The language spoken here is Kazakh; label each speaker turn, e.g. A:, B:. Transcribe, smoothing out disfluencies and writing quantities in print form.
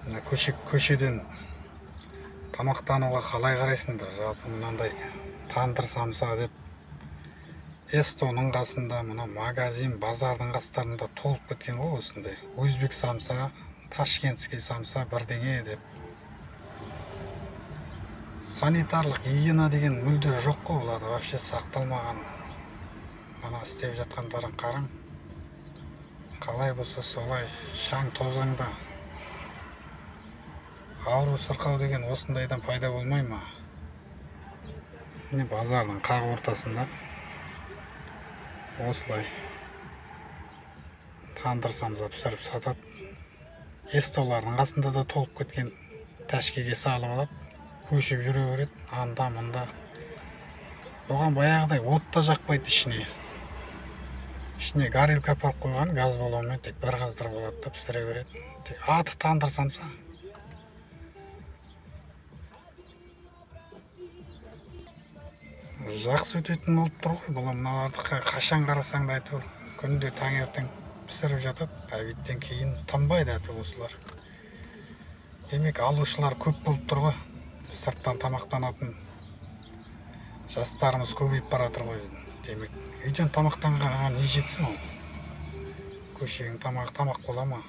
A: Мына көшеден тамақтануға қалай қарайсыңдар? Жалпы мынандай тандыр самса деп Эстоның қасында, мына магазин, базардың қастарында толып кеткен ғой осындай. Өзбек самса, ташкентский самса бірдеңе деп. Санитарлық гигиена деген мүлде жоқ қой, оларда вообще сақталмаған. Мына істеп жатқандарын қараң. Қалай болса солай, шаң тозаңда. Ауру сырқау деген осындайдан пайда болмай ма? Міне базардың қақ ортасында осылай тандыр самса пісіріп сатады. Эстолардың қасында да толып кеткен, тәшкеге салып алады, көшіп жүре береді, анда мында. Оған баяғыдай от та жақпайды ішіне. Ішіне горелка апарып қойған, газ баллонмен тек бір қыздырып алады да пісіре береді. Тек аты тандыр самса. Жақсы өтетін болып тұр ғой. Бұл мыналарды қашан қарасаң да әйтеуір күнде таңертең пісіріп жатады. Обедтен кейін тынбайды әйтеуір осылар. Демек алушылар көп болып тұр ғой. Сырттан тамақтанатын жастарымыз көбейіп бара жатыр ғой. Демек үйден тамақтанғанға не жетсін ол? Көшенің тамақ бола ма?